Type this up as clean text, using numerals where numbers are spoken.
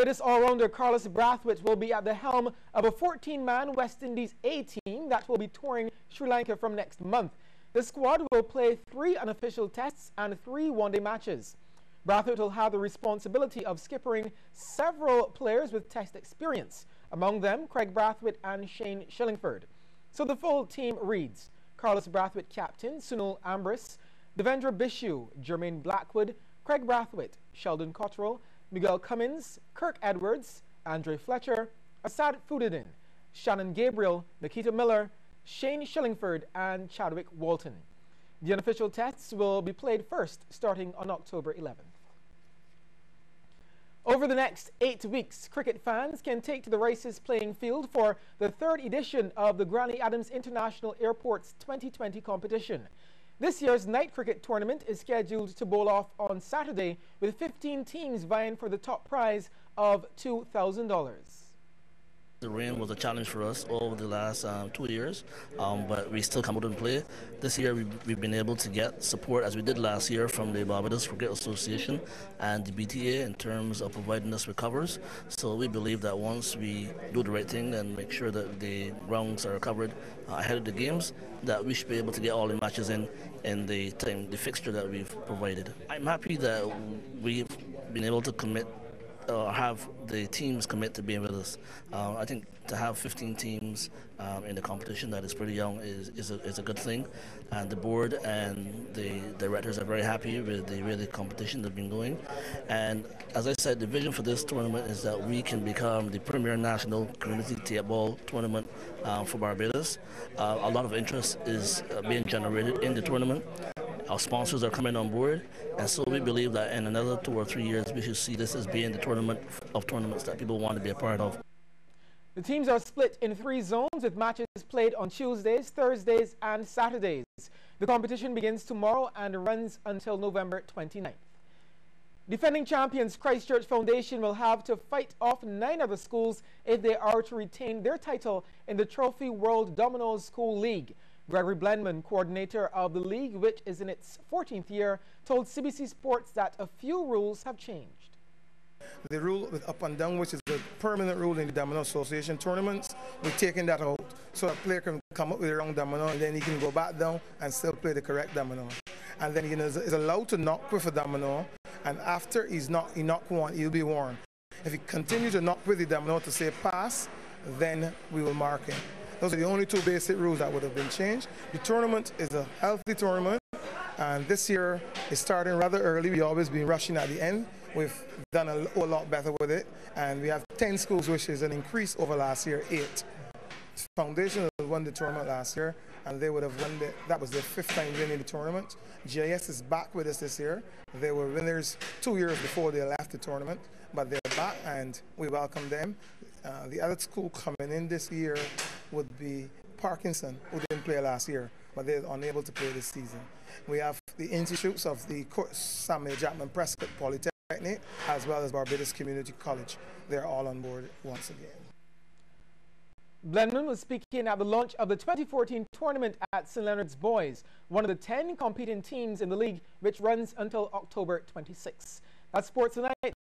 Barbados all-rounder Carlos Brathwaite will be at the helm of a 14-man West Indies A team that will be touring Sri Lanka from next month. The squad will play 3 unofficial tests and 3 one-day matches. Brathwaite will have the responsibility of skippering several players with test experience, among them Craig Brathwaite and Shane Shillingford. So the full team reads: Carlos Brathwaite captain, Sunil Ambrose, Devendra Bishu, Jermaine Blackwood, Craig Brathwaite, Sheldon Cottrell, Miguel Cummins, Kirk Edwards, Andre Fletcher, Asad Fudidin, Shannon Gabriel, Nikita Miller, Shane Shillingford, and Chadwick Walton. The unofficial tests will be played first, starting on October 11th. Over the next 8 weeks, cricket fans can take to the Rice's playing field for the 3rd edition of the Granny Adams International Airport's 2020 competition. This year's night cricket tournament is scheduled to bowl off on Saturday, with 15 teams vying for the top prize of $2,000. The rain was a challenge for us over the last 2 years, but we still come out and play. This year we've been able to get support, as we did last year, from the Barbados Cricket Association and the BTA in terms of providing us with covers. So we believe that once we do the right thing and make sure that the grounds are covered ahead of the games, that we should be able to get all the matches in the fixture that we've provided. I'm happy that we've been able to commit have the teams commit to being with us. I think to have 15 teams in the competition that is pretty young is a good thing, and the board and the directors are very happy with the way the competition has been going. And as I said, the vision for this tournament is that we can become the premier national community table ball tournament for Barbados. A lot of interest is being generated in the tournament. Our sponsors are coming on board, and so we believe that in another 2 or 3 years we should see this as being the tournament of tournaments that people want to be a part of. The teams are split in 3 zones, with matches played on Tuesdays, Thursdays and Saturdays. The competition begins tomorrow and runs until November 29th. Defending champions Christchurch Foundation will have to fight off 9 other schools if they are to retain their title in the Trophy World Dominoes School League. Gregory Blendman, coordinator of the league, which is in its 14th year, told CBC Sports that a few rules have changed. The rule with up and down, which is the permanent rule in the Domino Association tournaments, we're taking that out. So a player can come up with the wrong domino and then he can go back down and still play the correct domino. And then he is allowed to knock with a domino, and after he knock one, he'll be warned. If he continues to knock with the domino to say pass, then we will mark him. Those are the only 2 basic rules that would have been changed. The tournament is a healthy tournament, and this year it's starting rather early. We've always been rushing at the end. We've done a whole lot better with it, and we have 10 schools, which is an increase over last year, 8. Foundation won the tournament last year, and they would have won that was their 5th time winning the tournament. GIS is back with us this year. They were winners 2 years before they left the tournament, but they're back, and we welcome them. The other school coming in this year would be Parkinson, who didn't play last year, but they're unable to play this season. We have the institutes of the Samuel Jackman Prescott Polytechnic, as well as Barbados Community College. They're all on board once again. Blendman was speaking at the launch of the 2014 tournament at St. Leonard's Boys, one of the 10 competing teams in the league, which runs until October 26. That's Sports Tonight.